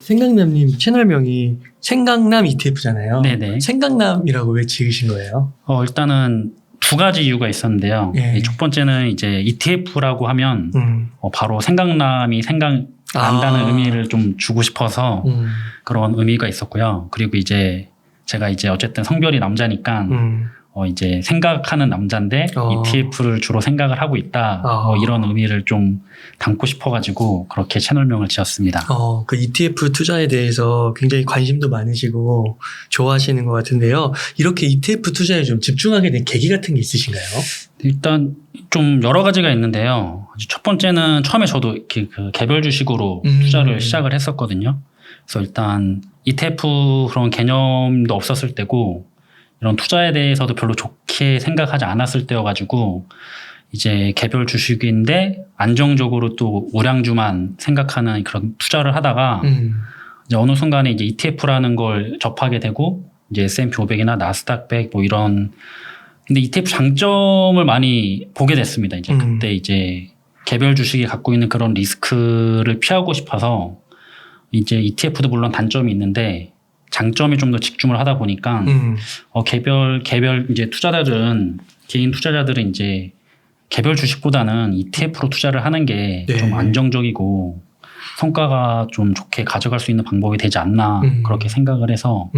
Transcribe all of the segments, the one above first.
생강남님 채널명이 생강남 ETF잖아요. 네네. 생강남이라고 왜 지으신 거예요? 일단은 두 가지 이유가 있었는데요. 예. 첫 번째는 이제 ETF라고 하면 바로 생강남이 생각난다는 의미를 좀 주고 싶어서 그런 의미가 있었고요. 그리고 이제 제가 이제 어쨌든 성별이 남자니까 이제 생각하는 남자인데 ETF를 주로 생각을 하고 있다. 이런 의미를 좀 담고 싶어가지고 그렇게 채널명을 지었습니다. 그 ETF 투자에 대해서 굉장히 관심도 많으시고 좋아하시는 것 같은데요. 이렇게 ETF 투자에 좀 집중하게 된 계기 같은 게 있으신가요? 일단 좀 여러 가지가 있는데요. 첫 번째는 처음에 저도 이렇게 그 개별 주식으로 투자를 시작을 했었거든요. 그래서 일단 ETF 그런 개념도 없었을 때고 이런 투자에 대해서도 별로 좋게 생각하지 않았을 때여가지고 이제 개별 주식인데 안정적으로 또 우량주만 생각하는 그런 투자를 하다가 이제 어느 순간에 이제 ETF라는 걸 접하게 되고 이제 S&P 500이나 나스닥 100 뭐 이런 근데 ETF 장점을 많이 보게 됐습니다. 이제 그때 이제 개별 주식이 갖고 있는 그런 리스크를 피하고 싶어서 이제 ETF도 물론 단점이 있는데 장점에 좀 더 집중을 하다 보니까 개별 이제 투자자들은 개인 투자자들은 이제 개별 주식보다는 ETF로 투자를 하는 게 좀 안정적이고 성과가 좀 좋게 가져갈 수 있는 방법이 되지 않나 그렇게 생각을 해서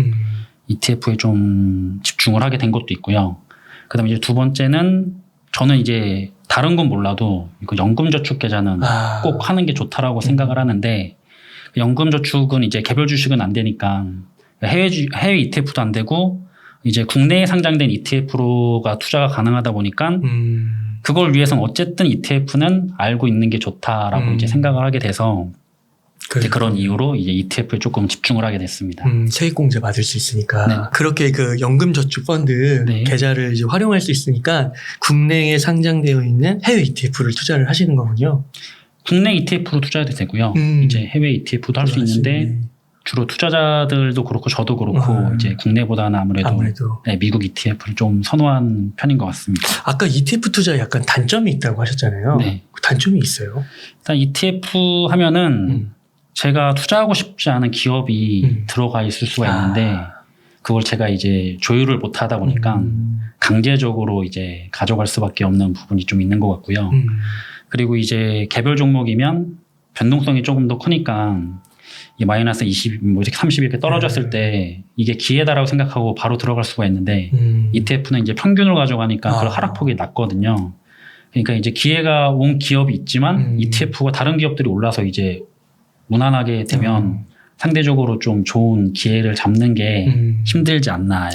ETF에 좀 집중을 하게 된 것도 있고요. 그다음에 이제 두 번째는 저는 이제 다른 건 몰라도 이거 연금저축 계좌는 꼭 하는 게 좋다라고 생각을 하는데 연금저축은 이제 개별 주식은 안 되니까 해외 ETF도 안 되고 이제 국내에 상장된 ETF로가 투자가 가능하다 보니까 그걸 위해서는 어쨌든 ETF는 알고 있는 게 좋다라고 이제 생각을 하게 돼서 이제 그런 이유로 이제 ETF에 조금 집중을 하게 됐습니다. 세액공제 받을 수 있으니까. 네. 그렇게 그 연금저축펀드 계좌를 이제 활용할 수 있으니까 국내에 상장되어 있는 해외 ETF를 투자를 하시는 거군요. 국내 ETF로 투자해도 되고요. 이제 해외 ETF도 할 수 있는데 주로 투자자들도 그렇고 저도 그렇고 이제 국내보다는 아무래도 미국 ETF를 좀 선호한 편인 것 같습니다. 아까 ETF 투자에 약간 단점이 있다고 하셨잖아요. 네. 그 단점이 있어요? 일단 ETF 하면은 제가 투자하고 싶지 않은 기업이 들어가 있을 수가 있는데 그걸 제가 이제 조율을 못 하다 보니까 강제적으로 이제 가져갈 수밖에 없는 부분이 좀 있는 것 같고요. 그리고 이제 개별 종목이면 변동성이 조금 더 크니까 이 마이너스 20, 뭐 30 이렇게 떨어졌을 때 이게 기회다라고 생각하고 바로 들어갈 수가 있는데 ETF는 이제 평균을 가져가니까 그런 하락폭이 낮거든요. 그러니까 이제 기회가 온 기업이 있지만 ETF가 다른 기업들이 올라서 이제 무난하게 되면 상대적으로 좀 좋은 기회를 잡는 게 힘들지 않나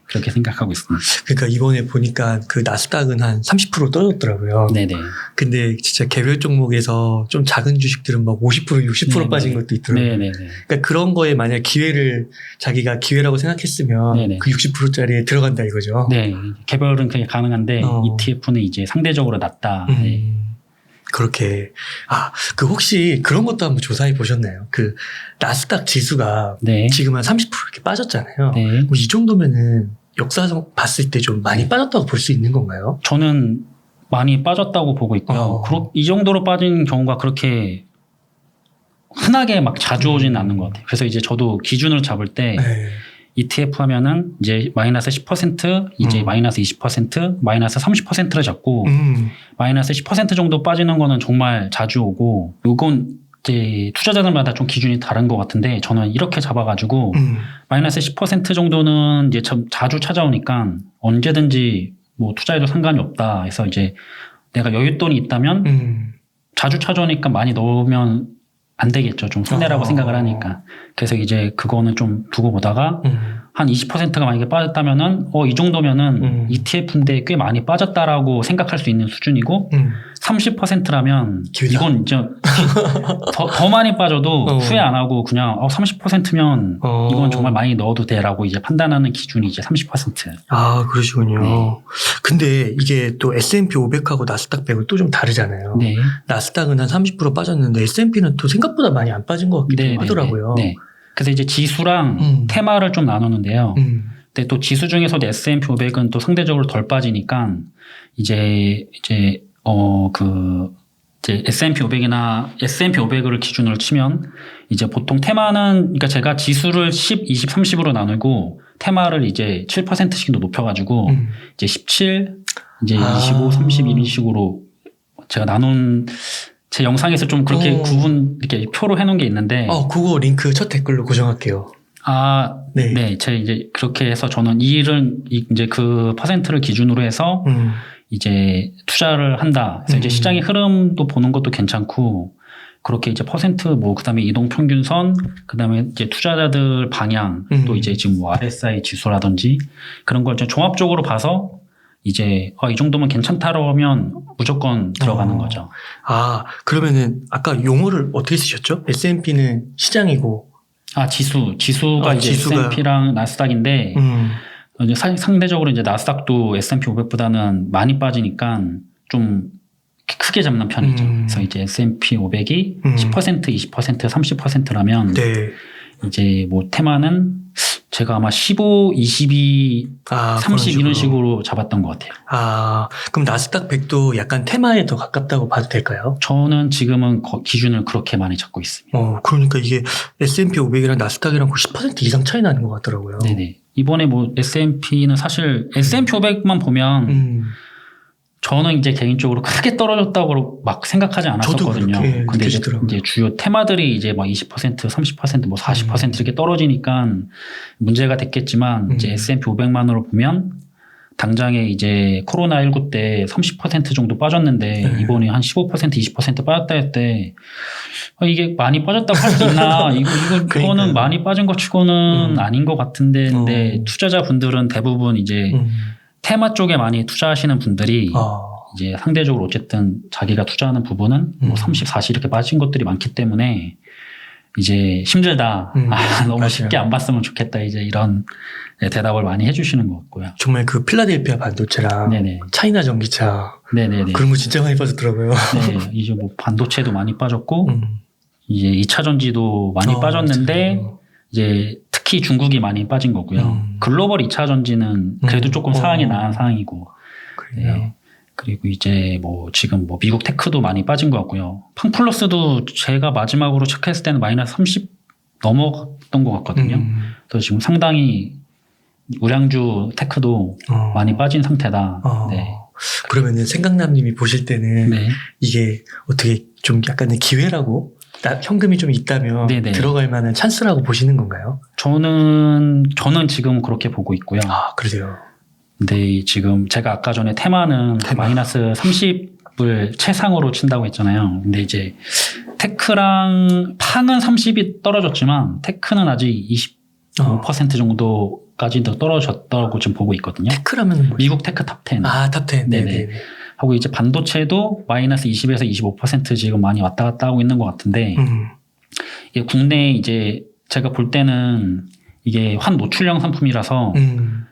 그렇게 생각하고 있습니다. 그러니까 이번에 보니까 그 나스닥은 한 30% 떨어졌더라고요. 네네. 근데 진짜 개별 종목에서 좀 작은 주식들은 막 50%, 60% 네네. 빠진 것도 있더라고요. 네네네. 그러니까 그런 거에 만약 기회를 자기가 기회라고 생각했으면 네네. 그 60%짜리에 들어간다 이거죠. 네. 개별은 그게 가능한데 ETF는 이제 상대적으로 낮다. 네. 그렇게. 그 혹시 그런 것도 한번 조사해 보셨나요? 그 나스닥 지수가 지금 한 30% 이렇게 빠졌잖아요. 네. 뭐 이 정도면은 역사상 봤을 때 좀 많이 빠졌다고 볼 수 있는 건가요? 저는 많이 빠졌다고 보고 있고요. 이 정도로 빠진 경우가 그렇게 흔하게 막 자주 오지는 않는 것 같아요. 그래서 이제 저도 기준을 잡을 때 ETF 하면은 이제 마이너스 10%, 이제 마이너스 20%, 마이너스 30%를 잡고 마이너스 10% 정도 빠지는 거는 정말 자주 오고 이건 이제 투자자들마다 좀 기준이 다른 것 같은데 저는 이렇게 잡아가지고 마이너스 10% 정도는 이제 자주 찾아오니까 언제든지 뭐 투자해도 상관이 없다 해서 이제 내가 여윳돈이 있다면 자주 찾아오니까 많이 넣으면 안 되겠죠. 좀 손해라고 생각을 하니까. 그래서 이제 그거는 좀 두고 보다가 한 20%가 만약에 빠졌다면은 이 정도면은 ETF인데 꽤 많이 빠졌다라고 생각할 수 있는 수준이고 30%라면 이건 이제 더 많이 빠져도 후회 안 하고 그냥 30%면 이건 정말 많이 넣어도 돼라고 이제 판단하는 기준이 이제 30%. 그러시군요. 네. 근데 이게 또 S&P 500하고 나스닥 100은 또 좀 다르잖아요. 네. 나스닥은 한 30% 빠졌는데 S&P는 또 생각보다 많이 안 빠진 것 같기도 하더라고요. 네. 그래서 이제 지수랑 테마를 좀 나누는데요. 근데 또 지수 중에서도 S&P 500은 또 상대적으로 덜 빠지니까 이제 이제 S&P 500이나 S&P 500을 기준으로 치면 이제 보통 테마는 그러니까 제가 지수를 10, 20, 30으로 나누고 테마를 이제 7%씩 높여가지고 이제 17, 이제 25, 30 이런 식으로 제가 나눈 제 영상에서 좀 그렇게 구분 이렇게 표로 해놓은 게 있는데. 그거 링크 첫 댓글로 고정할게요. 네. 제가 이제 그렇게 해서 저는 이 일은 이제 그 퍼센트를 기준으로 해서 이제 투자를 한다. 그래서 이제 시장의 흐름도 보는 것도 괜찮고 그렇게 이제 퍼센트 뭐 그다음에 이동 평균선 그다음에 이제 투자자들 방향 또 이제 지금 뭐 RSI 지수라든지 그런 걸 이제 종합적으로 봐서 이제 이 정도면 괜찮다라고 하면 무조건 들어가는 거죠. 그러면은 아까 용어를 어떻게 쓰셨죠? S&P는 시장이고 지수가 이제 S&P랑 나스닥인데 이제 상대적으로 이제 나스닥도 S&P 500보다는 많이 빠지니까 좀 크게 잡는 편이죠. 그래서 이제 S&P 500이 10%, 20%, 30%라면 이제 뭐 테마는 제가 아마 15, 22, 30 이런 식으로 잡았던 것 같아요. 그럼 나스닥 100도 약간 테마에 더 가깝다고 봐도 될까요? 저는 지금은 기준을 그렇게 많이 잡고 있습니다. 그러니까 이게 S&P 500이랑 나스닥이랑 10% 이상 차이 나는 것 같더라고요. 네네. 이번에 뭐 S&P는 사실 S&P 500만 보면 저는 이제 개인적으로 크게 떨어졌다고 막 생각하지 않았었거든요. 근데 이제 주요 테마들이 이제 막 20%, 30%, 뭐 40% 이렇게 떨어지니까 문제가 됐겠지만 이제 S&P 500만으로 보면 당장에 이제 코로나19 때 30% 정도 빠졌는데 이번에 한 15%, 20% 빠졌다 할 때 이게 많이 빠졌다고 할 수 있나? 이거는 많이 빠진 것 치고는 아닌 것 같은데 근데 투자자분들은 대부분 이제 테마 쪽에 많이 투자하시는 분들이 이제 상대적으로 어쨌든 자기가 투자하는 부분은 뭐 30, 40 이렇게 빠진 것들이 많기 때문에 이제 힘들다. 너무 맞아요. 쉽게 안 봤으면 좋겠다. 이제 이런 대답을 많이 해주시는 것 같고요. 정말 그 필라델피아 반도체랑 차이나 전기차 그런 거 진짜 많이 빠졌더라고요. 네, 이제 뭐 반도체도 많이 빠졌고 이제 2차 전지도 많이 빠졌는데 맞아요. 이제 특히 중국이 많이 빠진 거고요. 글로벌 2차 전지는 그래도 조금 상황이 나은 상황이고. 네. 그리고 이제 뭐 지금 뭐 미국 테크도 많이 빠진 것 같고요. 팡플러스도 제가 마지막으로 체크했을 때는 마이너스 30 넘어갔던 것 같거든요. 그래서 지금 상당히 우량주 테크도 많이 빠진 상태다. 네. 그러면은 생강남님이 보실 때는 이게 어떻게 좀 약간의 기회라고 현금이 좀 있다면 들어갈 만한 찬스라고 보시는 건가요? 저는 지금 그렇게 보고 있고요. 그러세요. 근데 지금 제가 아까 전에 테마는 마이너스 30을 최상으로 친다고 했잖아요. 근데 이제 테크랑 팡은 30이 떨어졌지만 테크는 아직 25% 정도까지도 떨어졌다고 지금 보고 있거든요. 테크라면 뭐죠? 미국 테크 탑10. 탑10. 네네. 하고 이제 반도체도 마이너스 20에서 25% 지금 많이 왔다 갔다 하고 있는 것 같은데 이게 국내 이제 제가 볼 때는 이게 환 노출형 상품이라서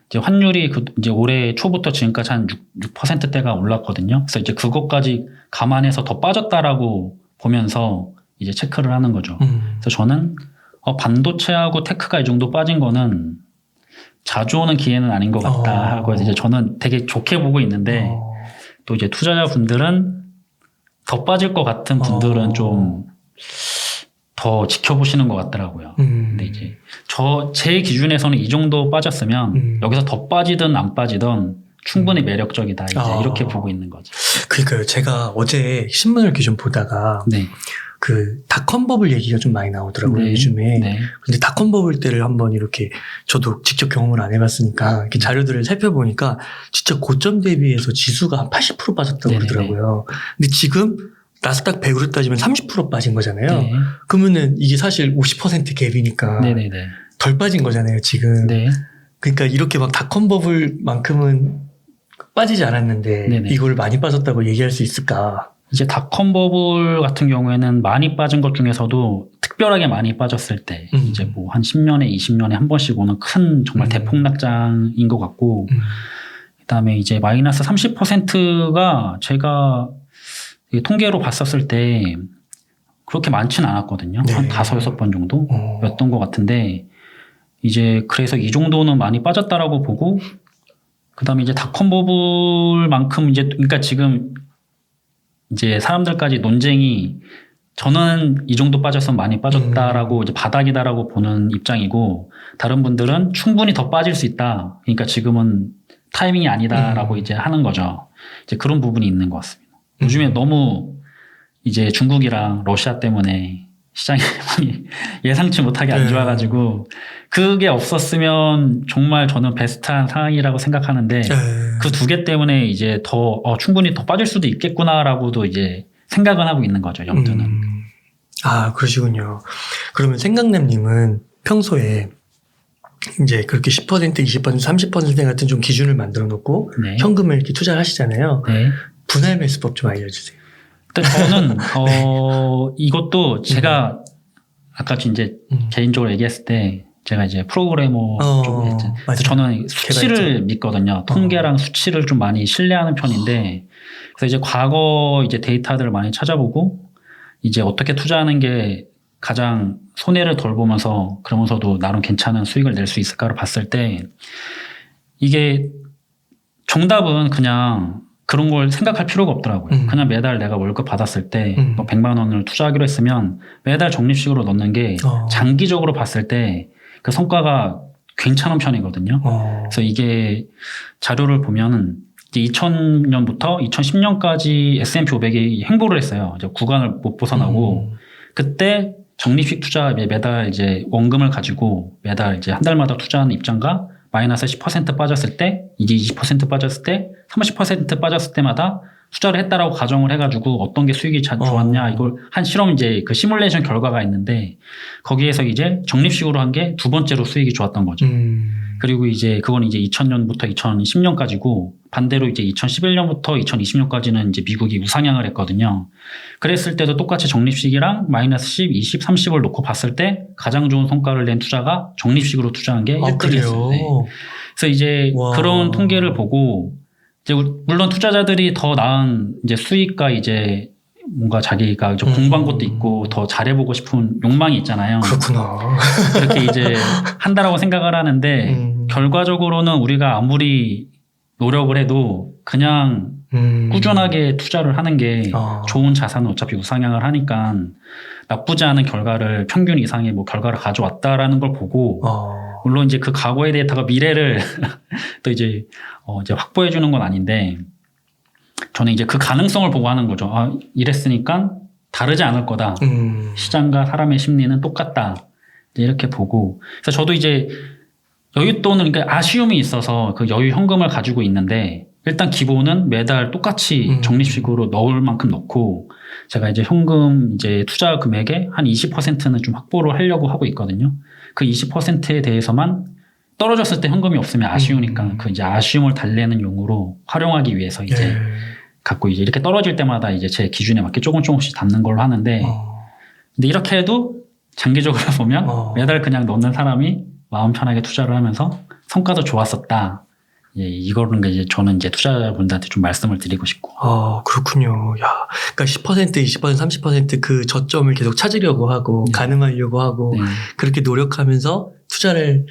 이제 환율이 이제 올해 초부터 지금까지 한 6%대가 올랐거든요. 그래서 이제 그것까지 감안해서 더 빠졌다라고 보면서 이제 체크를 하는 거죠. 그래서 저는 반도체하고 테크가 이 정도 빠진 거는 자주 오는 기회는 아닌 것 같다 하고 이제 저는 되게 좋게 보고 있는데 또 이제 투자자분들은 더 빠질 것 같은 분들은 좀 더 지켜보시는 것 같더라고요. 근데 이제 제 기준에서는 이 정도 빠졌으면 여기서 더 빠지든 안 빠지든 충분히 매력적이다. 이제 이렇게 보고 있는 거죠. 그러니까요. 제가 어제 신문을 이렇게 좀 보다가 그 닷컴 버블 얘기가 좀 많이 나오더라고요. 요즘에. 근데 닷컴 버블 때를 한번 이렇게 저도 직접 경험을 안 해봤으니까 이렇게 자료들을 살펴보니까 진짜 고점 대비해서 지수가 한 80% 빠졌다고 그러더라고요. 근데 지금 나스닥 100으로 따지면 30% 빠진 거잖아요. 그러면은 이게 사실 50% 갭이니까 덜 빠진 거잖아요, 지금. 그러니까 이렇게 막 닷컴 버블만큼은 빠지지 않았는데 이걸 많이 빠졌다고 얘기할 수 있을까? 이제 닷컴 버블 같은 경우에는 많이 빠진 것 중에서도 특별하게 많이 빠졌을 때 이제 뭐 한 10년에 20년에 한 번씩 오는 큰 정말 대폭락장인 것 같고 그다음에 이제 마이너스 30%가 제가 통계로 봤었을 때 그렇게 많지는 않았거든요. 한 5, 6번 정도였던 것 같은데 이제 그래서 이 정도는 많이 빠졌다라고 보고 그다음에 이제 닷컴 버블만큼 이제 그러니까 지금 이제 사람들까지 논쟁이 저는 이 정도 빠졌으면 많이 빠졌다라고 이제 바닥이다라고 보는 입장이고 다른 분들은 충분히 더 빠질 수 있다. 그러니까 지금은 타이밍이 아니다라고 이제 하는 거죠. 이제 그런 부분이 있는 것 같습니다. 요즘에 너무 이제 중국이랑 러시아 때문에 시장이 많이 예상치 못하게 안 좋아가지고 그게 없었으면 정말 저는 베스트한 상황이라고 생각하는데 그 두 개 때문에 이제 더 충분히 더 빠질 수도 있겠구나라고도 이제 생각은 하고 있는 거죠, 염두는. 아, 그러시군요. 그러면 생강남님은 평소에 이제 그렇게 10%, 20%, 30% 같은 좀 기준을 만들어 놓고 네. 현금을 이렇게 투자를 하시잖아요. 네. 분할 매수법 좀 알려주세요. 근데 저는 이것도 제가 아까 이제 개인적으로 얘기했을 때 제가 이제 프로그래머 쪽에 했죠. 그래서 저는 수치를 개발자. 믿거든요. 통계랑 수치를 좀 많이 신뢰하는 편인데 그래서 이제 과거 이제 데이터들을 많이 찾아보고 이제 어떻게 투자하는 게 가장 손해를 덜 보면서 그러면서도 나름 괜찮은 수익을 낼 수 있을까를 봤을 때 이게 정답은 그냥 그런 걸 생각할 필요가 없더라고요. 그냥 매달 내가 월급 받았을 때 뭐 100만 원을 투자하기로 했으면 매달 적립식으로 넣는 게 장기적으로 봤을 때 그 성과가 괜찮은 편이거든요. 그래서 이게 자료를 보면은 2000년부터 2010년까지 S&P 500이 횡보를 했어요. 이제 구간을 못 벗어나고 그때 적립식 투자 매달 이제 원금을 가지고 매달 이제 한 달마다 투자하는 입장과 마이너스 10% 빠졌을 때, 이게 20% 빠졌을 때, 30% 빠졌을 때마다 투자를 했다라고 가정을 해가지고 어떤 게 수익이 좋았냐, 이걸 한 실험 이제 그 시뮬레이션 결과가 있는데 거기에서 이제 적립식으로 한 게 두 번째로 수익이 좋았던 거죠. 그리고 이제 그건 이제 2000년부터 2010년까지고 반대로 이제 2011년부터 2020년까지는 이제 미국이 우상향을 했거든요. 그랬을 때도 똑같이 적립식이랑 마이너스 10, 20, 30을 놓고 봤을 때 가장 좋은 성과를 낸 투자가 적립식으로 투자한 게 1등이었어요. 네. 그래서 이제 그런 통계를 보고 이제 물론 투자자들이 더 나은 이제 수익과 이제 뭔가 자기가 이제 공부한 것도 있고 더 잘해보고 싶은 욕망이 있잖아요. 그렇구나. 그렇게 이제 한다라고 생각을 하는데 결과적으로는 우리가 아무리 노력을 해도 그냥 꾸준하게 투자를 하는 게 좋은 자산은 어차피 우상향을 하니까 나쁘지 않은 결과를 평균 이상의 뭐 결과를 가져왔다라는 걸 보고 물론 이제 그 과거의 데이터가 미래를 또 이제 확보해 주는 건 아닌데 저는 이제 그 가능성을 보고 하는 거죠. 이랬으니까 다르지 않을 거다. 시장과 사람의 심리는 똑같다. 이렇게 보고. 그래서 저도 이제 여윳돈은 그러니까 아쉬움이 있어서 그 여유 현금을 가지고 있는데 일단 기본은 매달 똑같이 적립식으로 넣을 만큼 넣고 제가 이제 현금 이제 투자 금액의 한 20%는 좀 확보를 하려고 하고 있거든요. 그 20%에 대해서만 떨어졌을 때 현금이 없으면 아쉬우니까 그 이제 아쉬움을 달래는 용으로 활용하기 위해서 이제 갖고 이제 이렇게 떨어질 때마다 이제 제 기준에 맞게 조금씩 담는 걸로 하는데 근데 이렇게 해도 장기적으로 보면 매달 그냥 넣는 사람이 마음 편하게 투자를 하면서 성과도 좋았었다. 이거는 이제 저는 이제 투자자분들한테 좀 말씀을 드리고 싶고. 그렇군요. 야, 그러니까 10%, 20%, 30% 저점을 계속 찾으려고 하고 가늠하려고 하고 그렇게 노력하면서 투자를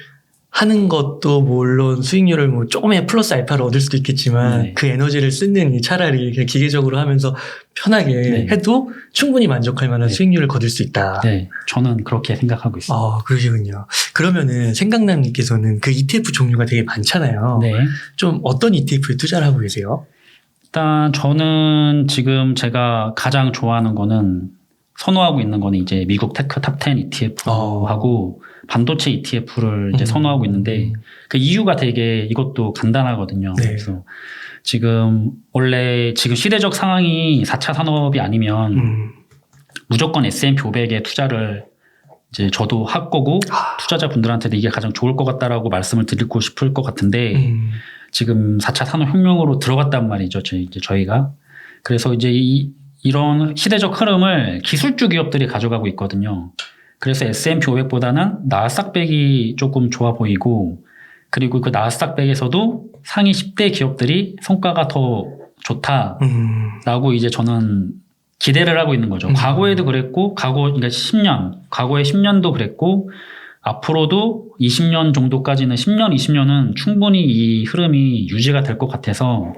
하는 것도 물론 수익률을 뭐 조금의 플러스 알파를 얻을 수도 있겠지만 그 에너지를 쓰는 차라리 그냥 기계적으로 하면서 편하게 해도 충분히 만족할 만한 수익률을 거둘 수 있다. 네, 저는 그렇게 생각하고 있습니다. 그러시군요. 그러면은 생강남님께서는 그 ETF 종류가 되게 많잖아요. 네. 좀 어떤 ETF에 투자를 하고 계세요? 일단 저는 지금 제가 가장 좋아하는 거는 선호하고 있는 거는 이제 미국 테크 탑10 ETF하고 반도체 ETF를 이제 선호하고 있는데 그 이유가 되게 이것도 간단하거든요. 그래서 지금 원래 지금 시대적 상황이 4차 산업이 아니면 무조건 S&P 500에 투자를 이제 저도 할 거고 투자자분들한테도 이게 가장 좋을 것 같다라고 말씀을 드리고 싶을 것 같은데 지금 4차 산업혁명으로 들어갔단 말이죠. 이제 저희가. 그래서 이제 이런 시대적 흐름을 기술주 기업들이 가져가고 있거든요. 그래서 S&P 500보다는 나스닥100이 조금 좋아 보이고 그리고 그 나스닥100에서도 상위 10대 기업들이 성과가 더 좋다라고 이제 저는 기대를 하고 있는 거죠. 과거에도 그랬고 그러니까 10년, 과거에 10년도 그랬고 앞으로도 20년 정도까지는 10년, 20년은 충분히 이 흐름이 유지가 될 것 같아서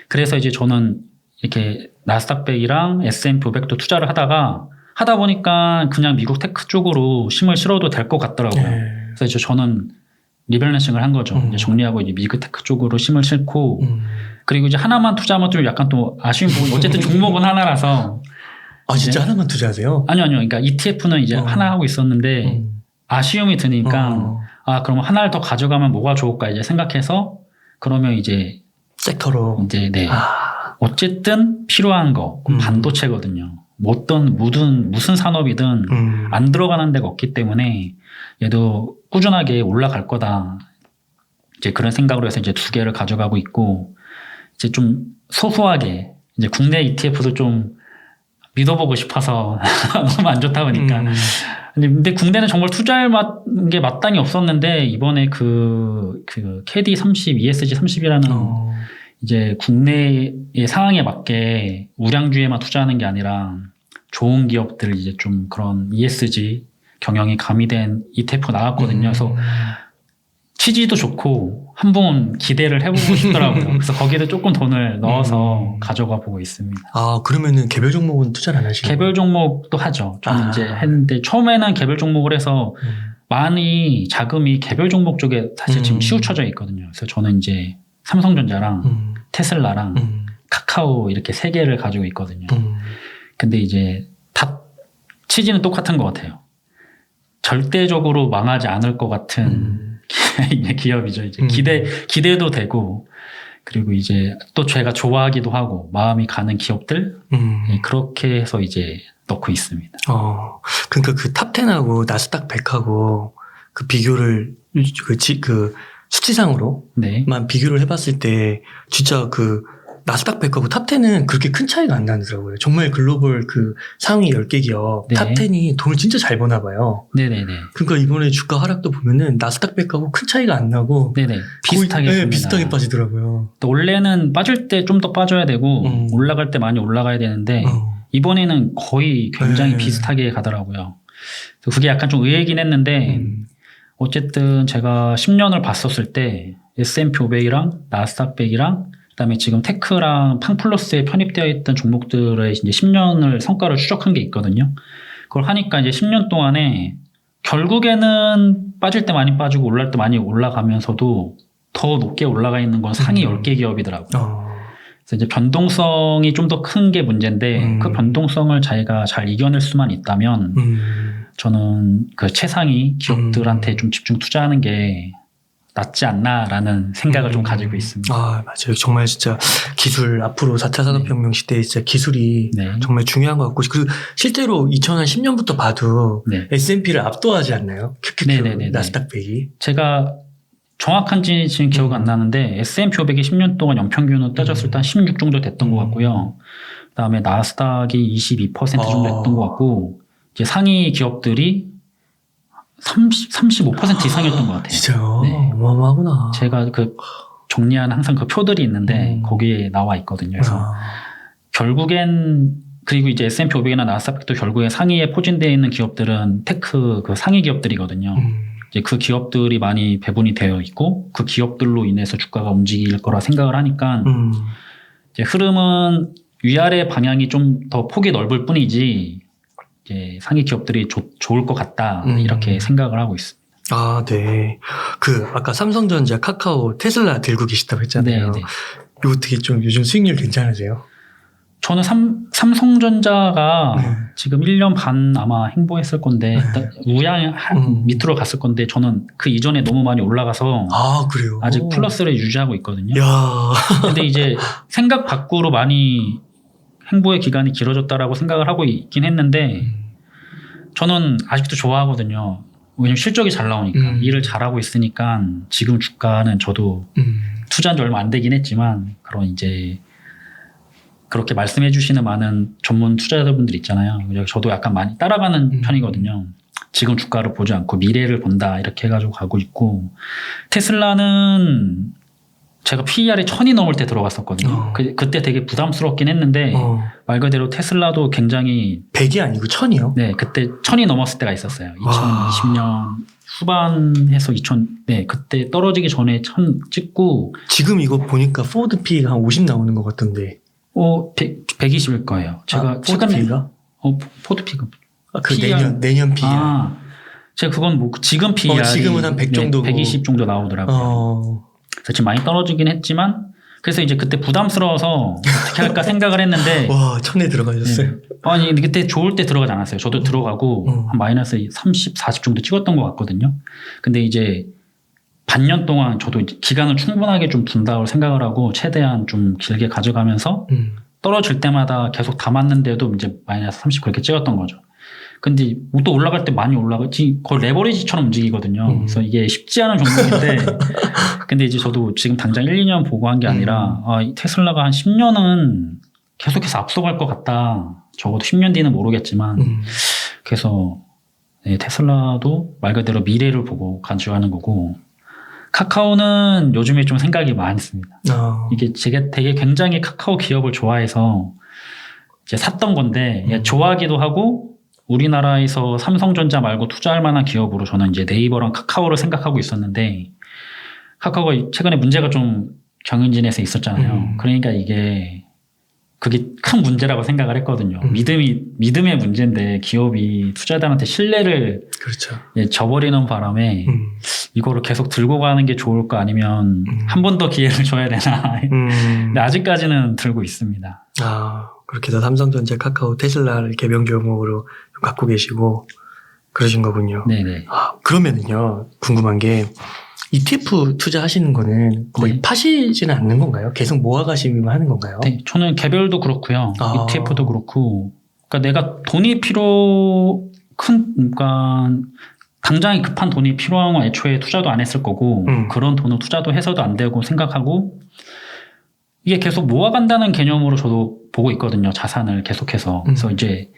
그래서 이제 저는 이렇게 나스닥백이랑 S&P 500도 투자를 하다 보니까 그냥 미국 테크 쪽으로 힘을 실어도 될 것 같더라고요. 그래서 이제 저는 리밸런싱을 한 거죠. 이제 정리하고 이제 미국 테크 쪽으로 힘을 싣고 그리고 이제 하나만 투자하면 좀 약간 또 아쉬운 부분이 어쨌든 종목은 하나라서. 아, 진짜 하나만 투자하세요? 아니요. 그러니까 ETF는 이제 하나 하고 있었는데 아쉬움이 드니까 그러면 하나를 더 가져가면 뭐가 좋을까 이제 생각해서 그러면 이제 섹터로 이제 네. 어쨌든 필요한 거 반도체거든요. 무슨 산업이든 안 들어가는 데가 없기 때문에 얘도 꾸준하게 올라갈 거다. 이제 그런 생각으로 해서 이제 2개를 가져가고 있고 이제 좀 소소하게 이제 국내 ETF도 좀 믿어보고 싶어서 너무 안 좋다 보니까. 근데 국내는 정말 투자할 게 마땅히 없었는데 이번에 그 KD30, ESG30이라는 이제 국내의 상황에 맞게 우량주에만 투자하는 게 아니라 좋은 기업들 이제 좀 그런 ESG 경영이 가미된 ETF 나왔거든요. 그래서 취지도 좋고 한번 기대를 해보고 싶더라고요. 그래서 거기도 조금 돈을 넣어서 가져가 보고 있습니다. 아, 그러면은 개별 종목은 투자를 안 하시나요? 개별 종목도 하죠. 좀 이제 했는데 처음에는 개별 종목을 해서 많이 자금이 개별 종목 쪽에 사실 지금 치우쳐져 있거든요. 그래서 저는 이제 삼성전자랑 테슬라랑 카카오 이렇게 3개를 가지고 있거든요. 근데 이제 다 취지는 똑같은 것 같아요. 절대적으로 망하지 않을 것 같은 기업이죠. 이제 기대도 되고, 그리고 이제 또 제가 좋아하기도 하고, 마음이 가는 기업들, 그렇게 해서 이제 넣고 있습니다. 그러니까 그 탑10하고 나스닥 100하고 그 비교를, 그 수치상으로만 네. 비교를 해봤을 때, 진짜 그 나스닥 100하고 탑10은 그렇게 큰 차이가 안 나더라고요. 정말 글로벌 그 상위 10개 기업 네. 탑10이 돈을 진짜 잘 버나 봐요. 네네네. 그러니까 이번에 주가 하락도 보면은 나스닥 100하고 큰 차이가 안 나고 네네. 비슷하게. 네, 비슷하게 빠지더라고요. 또 원래는 빠질 때 좀 더 빠져야 되고, 올라갈 때 많이 올라가야 되는데, 이번에는 거의 굉장히 네. 비슷하게 가더라고요. 그래서 그게 약간 좀 의외이긴 했는데, 어쨌든 제가 10년을 봤었을 때 S&P 500이랑 나스닥 100이랑 그다음에 지금 테크랑 팡플러스에 편입되어 있던 종목들의 이제 10년을 성과를 추적한 게 있거든요. 그걸 하니까 이제 10년 동안에 결국에는 빠질 때 많이 빠지고 올라갈 때 많이 올라가면서도 더 높게 올라가 있는 건 상위 10개 기업이더라고요. 그래서 이제 변동성이 좀 더 큰 게 문제인데 그 변동성을 자기가 잘 이겨낼 수만 있다면 저는 그 최상위 기업들한테 좀 집중 투자하는 게 낫지 않나라는 생각을 좀 가지고 있습니다. 아, 맞아요. 정말 진짜 기술, 앞으로 4차 산업혁명 시대에 진짜 기술이 정말 중요한 것 같고, 그리고 실제로 2010년부터 봐도 S&P를 압도하지 않나요? QQQ, 나스닥 100이. 제가 정확한지 지금 기억 안 나는데 S&P 500이 10년 동안 연평균으로 따졌을 때 한 16 정도 됐던 것 같고요. 그다음에 나스닥이 22% 정도 됐던 것 같고, 이제 상위 기업들이 35% 이상이었던 것 같아요. 진짜요? 네. 어마어마하구나. 제가 그 정리한 항상 그 표들이 있는데 거기에 나와 있거든요. 그래서 결국엔 그리고 이제 S&P 500이나 나스닥도 결국에 상위에 포진되어 있는 기업들은 테크 그 상위 기업들이거든요. 이제 그 기업들이 많이 배분이 되어 있고 그 기업들로 인해서 주가가 움직일 거라 생각을 하니까 이제 흐름은 위아래 방향이 좀 더 폭이 넓을 뿐이지 이제 상위 기업들이 좋을 것 같다 이렇게 생각을 하고 있습니다. 아, 네. 그 아까 삼성전자, 카카오, 테슬라 들고 계시다고 했잖아요. 네. 이거 어떻게 좀 요즘 수익률 괜찮으세요? 저는 삼성전자가 지금 1년 반 아마 행보했을 건데 우양 밑으로 갔을 건데 저는 그 이전에 너무 많이 올라가서 그래요? 아직 플러스를 유지하고 있거든요. 야. 근데 이제 생각 밖으로 많이 행보의 기간이 길어졌다라고 생각을 하고 있긴 했는데 저는 아직도 좋아하거든요. 왜냐면 실적이 잘 나오니까 일을 잘하고 있으니까 지금 주가는 저도 투자한 지 얼마 안 되긴 했지만 그런 이제 그렇게 말씀해 주시는 많은 전문 투자자분들 있잖아요. 저도 약간 많이 따라가는 편이거든요. 지금 주가를 보지 않고 미래를 본다 이렇게 해가지고 가고 있고 테슬라는 제가 PER이 1000이 넘을 때 들어갔었거든요. 그때 되게 부담스럽긴 했는데 말 그대로 테슬라도 굉장히 100이 아니고 1000이요? 네, 그때 1000이 넘었을 때가 있었어요. 2020년 후반해서 그때 떨어지기 전에 1000 찍고 지금 이거 보니까 포워드 P가 한 50 나오는 것 같던데. 120일 거예요. 제가 최근에 포드피가? 포드 피가 그 PR. 내년 PR. 제가 그건 뭐 지금 PR이 지금은 한 100 정도고 120 정도 나오더라고요. 그래서 지금 많이 떨어지긴 했지만 그래서 이제 그때 부담스러워서 어떻게 할까 생각을 했는데 와, 천에 들어가셨어요? 네. 아니 그때 좋을 때 들어가지 않았어요. 저도 들어가고 한 마이너스 30, 40 정도 찍었던 것 같거든요. 근데 이제 반년 동안 저도 이제 기간을 충분하게 좀 둔다고 생각을 하고 최대한 좀 길게 가져가면서 떨어질 때마다 계속 담았는데도 이제 마이너스 30 그렇게 찍었던 거죠. 근데 또 올라갈 때 많이 올라가지 거의 레버리지처럼 움직이거든요. 그래서 이게 쉽지 않은 종목인데 근데 이제 저도 지금 당장 1, 2년 보고 한 게 아니라 이 테슬라가 한 10년은 계속해서 앞서갈 것 같다. 적어도 10년 뒤는 모르겠지만 그래서 테슬라도 말 그대로 미래를 보고 가져가는 거고 카카오는 요즘에 좀 생각이 많습니다. 이게 제가 되게 굉장히 카카오 기업을 좋아해서 이제 샀던 건데 좋아하기도 하고 우리나라에서 삼성전자 말고 투자할 만한 기업으로 저는 이제 네이버랑 카카오를 생각하고 있었는데 카카오가 최근에 문제가 좀 경영진에서 있었잖아요. 그러니까 그게 큰 문제라고 생각을 했거든요. 믿음의 문제인데 기업이 투자자한테 신뢰를 그렇죠. 저버리는 바람에 이거를 계속 들고 가는 게 좋을까 아니면 한 번 더 기회를 줘야 되나. 근데 아직까지는 들고 있습니다. 그렇게 해서 삼성전자, 카카오, 테슬라를 개별 종목으로 갖고 계시고 그러신 거군요. 네네. 그러면은요, 궁금한 게 ETF 투자하시는 거는 거의 파시지는 않는 건가요? 계속 모아가시면 하는 건가요? 네, 저는 개별도 그렇고요. ETF도 그렇고. 그러니까 내가 돈이 그러니까 당장에 급한 돈이 필요한 건 애초에 투자도 안 했을 거고 그런 돈을 투자도 해서도 안 되고 생각하고 이게 계속 모아간다는 개념으로 저도 보고 있거든요. 자산을 계속해서. 그래서 이제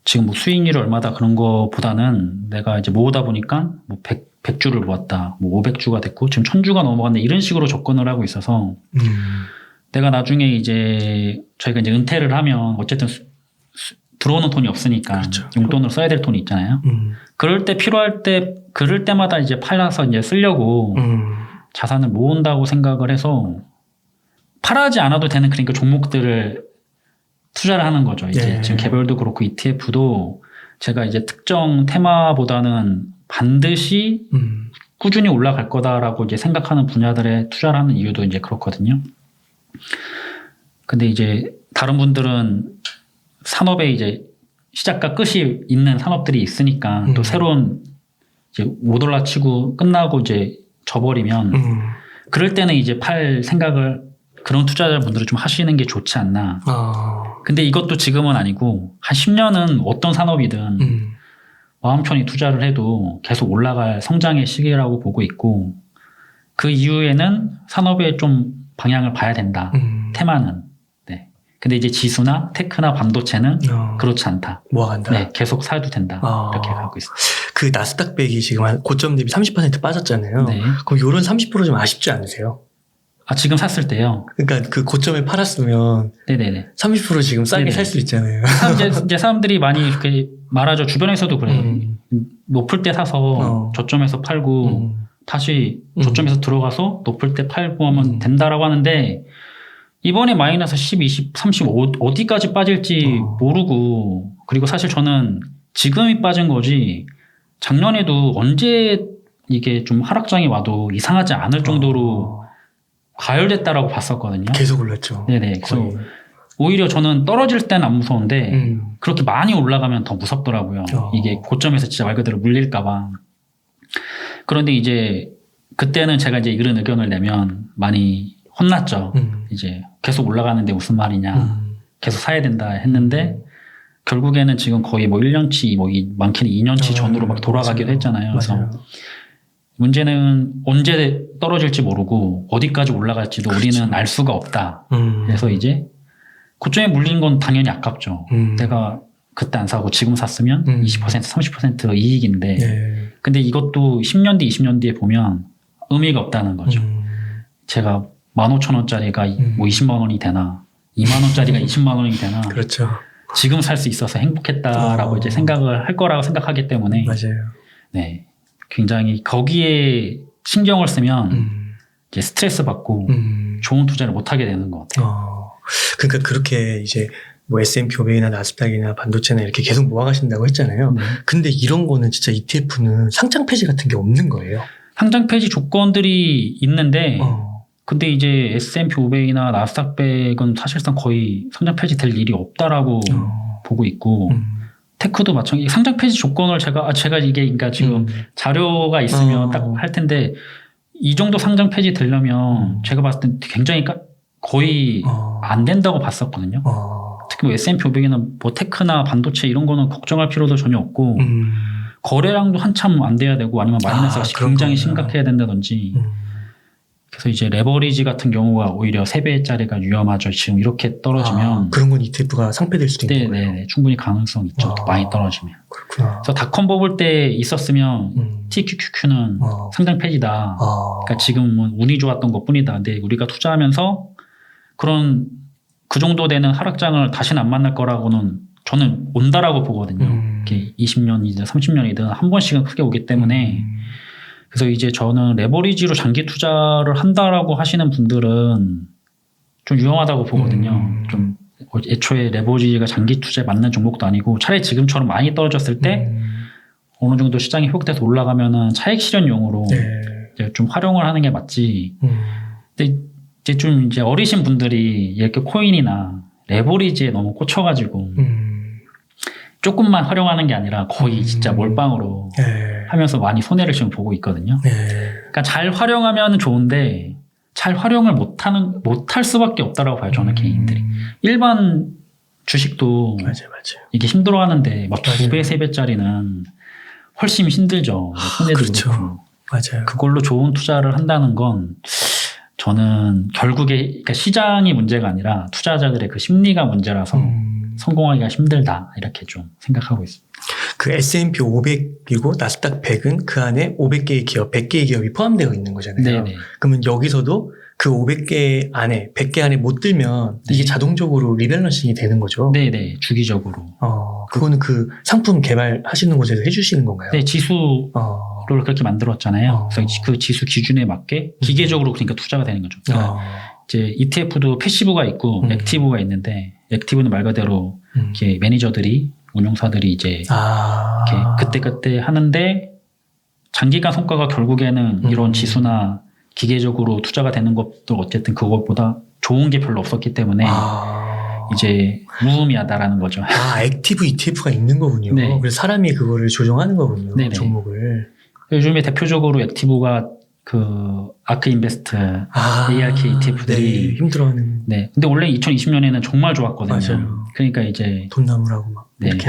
지금 뭐 수익률이 얼마다 그런 거보다는 내가 이제 모으다 보니까 뭐 100주를 모았다. 뭐 500주가 됐고 지금 1000주가 넘어갔네. 이런 식으로 접근을 하고 있어서 내가 나중에 이제 저희가 이제 은퇴를 하면 어쨌든 들어오는 돈이 없으니까 그렇죠. 용돈으로 써야 될 돈이 있잖아요. 그럴 때 필요할 때 그럴 때마다 이제 팔아서 이제 쓰려고 자산을 모은다고 생각을 해서 팔아지 않아도 되는 그러니까 종목들을 투자를 하는 거죠. 이제 지금 개별도 그렇고 ETF도 제가 이제 특정 테마보다는 반드시 꾸준히 올라갈 거다라고 이제 생각하는 분야들에 투자를 하는 이유도 이제 그렇거든요. 근데 이제 다른 분들은 산업에 이제 시작과 끝이 있는 산업들이 있으니까 또 새로운 이제 5$ 치고 끝나고 이제 져버리면 그럴 때는 이제 팔 생각을 그런 투자자분들은 좀 하시는 게 좋지 않나. 근데 이것도 지금은 아니고 한 10년은 어떤 산업이든 마음 편히 투자를 해도 계속 올라갈 성장의 시기라고 보고 있고 그 이후에는 산업에 좀 방향을 봐야 된다. 테마는. 네. 근데 이제 지수나 테크나 반도체는 그렇지 않다. 모아간다. 네. 계속 사도 된다. 이렇게 가고 있습니다. 그 나스닥 100이 지금 한 고점 대비 30% 빠졌잖아요. 네. 그럼 요런 30% 좀 아쉽지 않으세요? 지금 샀을 때요? 그러니까 그 고점에 팔았으면 네네네. 30% 지금 싸게 살 수 있잖아요. 이제 사람들이 많이 이렇게 말하죠. 주변에서도 그래요. 높을 때 사서 저점에서 팔고 다시 저점에서 들어가서 높을 때 팔고 하면 된다라고 하는데 이번에 마이너스 10, 20, 30 어디까지 빠질지 모르고 그리고 사실 저는 지금이 빠진 거지 작년에도 언제 이게 좀 하락장이 와도 이상하지 않을 정도로 가열됐다라고 봤었거든요. 계속 올랐죠. 네네. 그래서 오히려 저는 떨어질 때는 안 무서운데 그렇게 많이 올라가면 더 무섭더라고요. 이게 고점에서 진짜 말 그대로 물릴까봐. 그런데 이제 그때는 제가 이제 이런 의견을 내면 많이 혼났죠. 이제 계속 올라가는데 무슨 말이냐. 계속 사야 된다 했는데 결국에는 지금 거의 뭐 1년치, 뭐 많게는 2년치 전으로 막 돌아가기도 했잖아요. 그래서 문제는 언제 떨어질지 모르고 어디까지 올라갈지도 우리는 알 수가 없다. 그래서 이제 고점에 물린 건 당연히 아깝죠. 내가 그때 안 사고 지금 샀으면 20%, 30% 이익인데 근데 이것도 10년 뒤, 20년 뒤에 보면 의미가 없다는 거죠. 제가 15,000원짜리가 뭐 20만 원이 되나 2만 원짜리가 20만 원이 되나 그렇죠. 지금 살 수 있어서 행복했다라고 이제 생각을 할 거라고 생각하기 때문에 맞아요. 네. 굉장히 거기에 신경을 쓰면 이제 스트레스 받고 좋은 투자를 못 하게 되는 것 같아요. 그러니까 그렇게 이제 뭐 S&P 500이나 나스닥이나 반도체나 이렇게 계속 모아가신다고 했잖아요. 네. 근데 이런 거는 진짜 ETF는 상장 폐지 같은 게 없는 거예요. 상장 폐지 조건들이 있는데 근데 이제 S&P 500이나 나스닥 100은 사실상 거의 상장 폐지 될 일이 없다라고 보고 있고 테크도 마찬가지. 상장 폐지 조건을 제가 이게 그러니까 지금 자료가 있으면 딱 할 텐데 이 정도 상장 폐지 되려면 제가 봤을 땐 굉장히 거의 안 된다고 봤었거든요. 특히 뭐 S&P 500이나 뭐 테크나 반도체 이런 거는 걱정할 필요도 전혀 없고 거래량도 한참 안 돼야 되고 아니면 마이너스가 굉장히 심각해야 된다든지 그래서 이제 레버리지 같은 경우가 오히려 3배짜리가 위험하죠. 지금 이렇게 떨어지면 그런 건 ETF가 상폐될 수도 있는 거예요. 네, 충분히 가능성 있죠. 많이 떨어지면. 그렇구나. 그래서 닷컴 버블 때 있었으면 TQQQ는 상장 폐지다. 그러니까 지금은 운이 좋았던 것뿐이다. 근데 우리가 투자하면서 그런 그 정도 되는 하락장을 다시는 안 만날 거라고는 저는 온다라고 보거든요. 이렇게 20년이든 30년이든 한 번씩은 크게 오기 때문에 그래서 이제 저는 레버리지로 장기 투자를 한다라고 하시는 분들은 좀 위험하다고 보거든요. 좀 애초에 레버리지가 장기 투자에 맞는 종목도 아니고 차라리 지금처럼 많이 떨어졌을 때 어느 정도 시장이 회복돼서 올라가면은 차익 실현용으로 이제 좀 활용을 하는 게 맞지. 근데 이제 좀 이제 어리신 분들이 이렇게 코인이나 레버리지에 너무 꽂혀가지고 조금만 활용하는 게 아니라 거의 진짜 몰빵으로 하면서 많이 손해를 지금 보고 있거든요. 그러니까 잘 활용하면 좋은데 잘 활용을 못할 수밖에 없다라고 봐요. 저는 개인들이. 일반 주식도 맞아요. 이게 힘들어하는데 막 2배, 3배짜리는 훨씬 힘들죠. 손해도 그렇죠. 그렇고. 맞아요. 그걸로 좋은 투자를 한다는 건 저는 결국에 그러니까 시장이 문제가 아니라 투자자들의 그 심리가 문제라서 성공하기가 힘들다 이렇게 좀 생각하고 있습니다. 그 S&P 500이고 나스닥 100은 그 안에 500개의 기업, 100개의 기업이 포함되어 있는 거잖아요. 네네. 그러면 여기서도 그 500개 안에, 100개 안에 못 들면 이게 자동적으로 리밸런싱이 되는 거죠. 네네, 주기적으로. 그거는 그 상품 개발하시는 곳에서 해주시는 건가요? 네, 지수를 그렇게 만들었잖아요. 그래서 그 지수 기준에 맞게 기계적으로 그러니까 투자가 되는 거죠. 그러니까 이제 ETF도 패시브가 있고 액티브가 있는데 액티브는 말 그대로 이렇게 매니저들이 운용사들이 이제 이렇게 그때 하는데 장기간 성과가 결국에는 이런 지수나 기계적으로 투자가 되는 것도 어쨌든 그것보다 좋은 게 별로 없었기 때문에 이제 무의미하다라는 거죠. 액티브 ETF가 있는 거군요. 네. 그래서 사람이 그거를 조정하는 거군요. 네네. 종목을. 요즘에 대표적으로 액티브가 그 아크 인베스트, ARK ETF들이 네, 힘들어하는. 네. 근데 원래 2020년에는 정말 좋았거든요. 맞아요. 그러니까 이제 돈 나무라고 막 이렇게.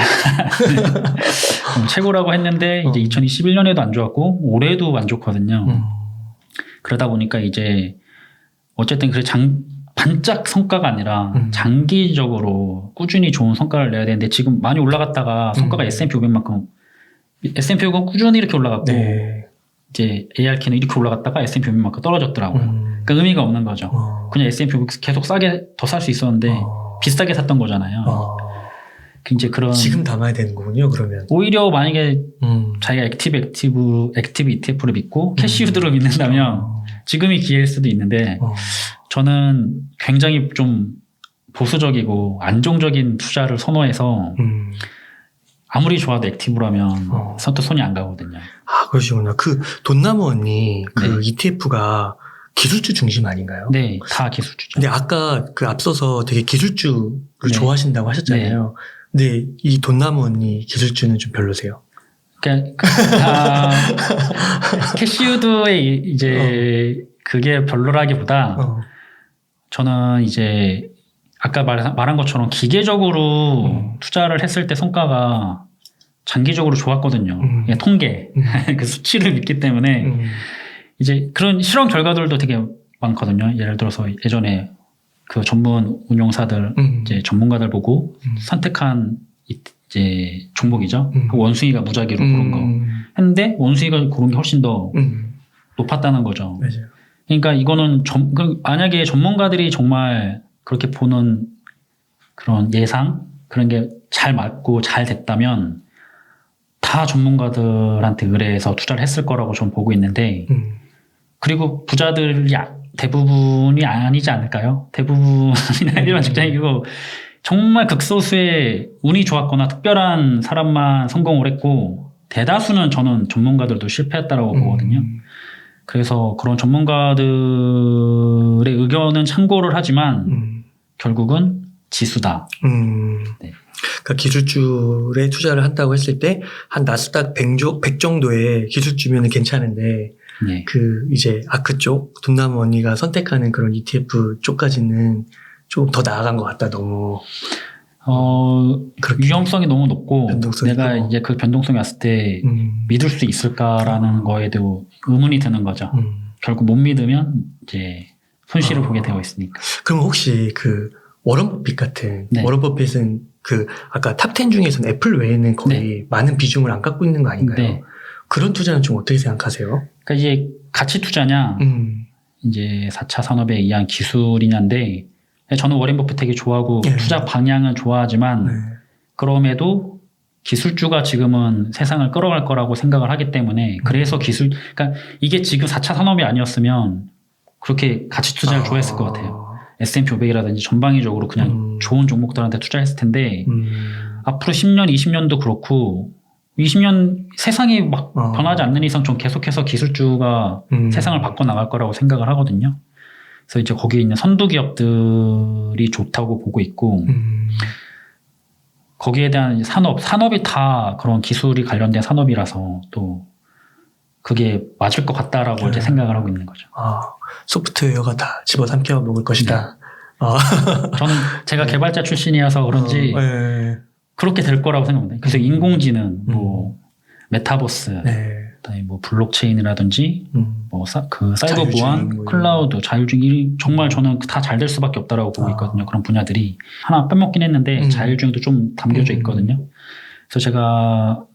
최고라고 했는데 이제 2021년에도 안 좋았고 올해도 안 좋거든요. 그러다 보니까 이제 어쨌든 반짝 성과가 아니라 장기적으로 꾸준히 좋은 성과를 내야 되는데 지금 많이 올라갔다가 성과가 S&P 500만큼 S&P 500은 꾸준히 이렇게 올라갔고 이제 ARK는 이렇게 올라갔다가 S&P 500만큼 떨어졌더라고요. 그러니까 의미가 없는 거죠. 그냥 S&P 500 계속 싸게 더 살 수 있었는데 비싸게 샀던 거잖아요. 이제 그런 지금 담아야 되는 거군요. 그러면 오히려 만약에 자기가 액티브 ETF를 믿고 캐시우드를 믿는다면 지금이 기회일 수도 있는데 저는 굉장히 좀 보수적이고 안정적인 투자를 선호해서 아무리 좋아도 액티브라면 선뜻 손이 안 가거든요. 그러시구나. 그 돈나무 언니 그 ETF가 기술주 중심 아닌가요? 네, 다 기술주죠. 근데 아까 그 앞서서 되게 기술주를 좋아하신다고 하셨잖아요. 근데 이 돈나무 언니 기술주는 좀 별로세요? 그러니까 캐시우드의 이제 그게 별로라기보다 저는 이제 아까 말한 것처럼 기계적으로 투자를 했을 때 성과가 장기적으로 좋았거든요. 그냥 통계 그 수치를 믿기 때문에 이제 그런 실험 결과들도 되게 많거든요. 예를 들어서 예전에 그 전문 운용사들 이제 전문가들 보고 선택한 이제 종목이죠. 그 원숭이가 무작위로 고른 거 했는데 원숭이가 고른 게 훨씬 더 높았다는 거죠. 맞아요. 그러니까 이거는 만약에 전문가들이 정말 그렇게 보는 그런 예상 그런 게 잘 맞고 잘 됐다면 다 전문가들한테 의뢰해서 투자를 했을 거라고 저는 보고 있는데 그리고 부자들이 대부분이 아니지 않을까요? 대부분이 일반 직장이고 정말 극소수의 운이 좋았거나 특별한 사람만 성공을 했고 대다수는 저는 전문가들도 실패했다라고 보거든요. 그래서 그런 전문가들의 의견은 참고를 하지만 결국은 지수다. 네. 그러니까 기술주에 투자를 한다고 했을 때 한 나스닥 100 정도의 기술주면은 괜찮은데 네. 그 이제 아크 쪽 돈나무 언니가 선택하는 그런 ETF 쪽까지는 조금 더 나아간 것 같다. 너무 위험성이 너무 높고 내가 있고. 이제 그 변동성이 왔을 때 믿을 수 있을까라는 거에도 의문이 드는 거죠. 결국 못 믿으면 이제 손실을 보게 되어 있으니까. 그럼 혹시 그 워런 버핏 같은 네. 워런 버핏은 그 아까 탑 10 중에서는 애플 외에는 거의 네. 많은 비중을 안 갖고 있는 거 아닌가요? 네. 그런 투자는 좀 어떻게 생각하세요? 그러니까 이제 가치 투자냐, 이제 4차 산업에 의한 기술이냐인데 저는 워렌 버핏 되게 좋아하고 네. 투자 방향은 좋아하지만 네. 그럼에도 기술주가 지금은 세상을 끌어갈 거라고 생각을 하기 때문에 그래서 그러니까 이게 지금 4차 산업이 아니었으면 그렇게 가치 투자를 좋아했을 것 같아요. S&P 500이라든지 전방위적으로 그냥 좋은 종목들한테 투자했을 텐데 앞으로 10년, 20년도 그렇고 20년 세상이 막 변하지 않는 이상 좀 계속해서 기술주가 세상을 바꿔나갈 거라고 생각을 하거든요. 그래서 이제 거기에 있는 선두 기업들이 좋다고 보고 있고 거기에 대한 산업이 다 그런 기술이 관련된 산업이라서 또 그게 맞을 것 같다라고 이제 생각을 하고 있는 거죠. 소프트웨어가 다 집어삼켜 먹을 것이다. 저는 제가 개발자 출신이어서 그런지 네. 그렇게 될 거라고 생각합니다. 그래서 인공지능, 뭐 메타버스, 네. 그다음에 뭐 블록체인이라든지 뭐 그 사이버 보안, 뭐 클라우드, 자율주행 정말 저는 다 잘 될 수밖에 없다라고 보고 있거든요. 그런 분야들이 하나 빼먹긴 했는데 자율주행도 좀 담겨져 있거든요. 그래서 제가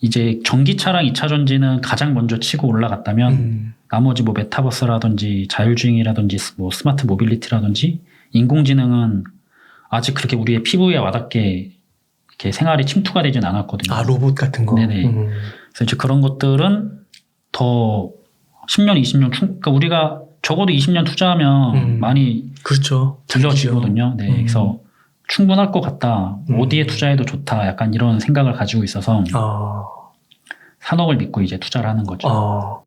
이제 전기차랑 2차 전지는 가장 먼저 치고 올라갔다면 나머지 뭐 메타버스라든지 자율주행이라든지 뭐 스마트 모빌리티라든지 인공지능은 아직 그렇게 우리의 피부에 와닿게 이렇게 생활이 침투가 되진 않았거든요. 로봇 같은 거. 네네. 그래서 이제 그런 것들은 더 10년, 20년 그러니까 우리가 적어도 20년 투자하면 많이 그렇죠. 들려지거든요. 네. 그래서 충분할 것 같다. 어디에 투자해도 좋다. 약간 이런 생각을 가지고 있어서 산업을 믿고 이제 투자를 하는 거죠.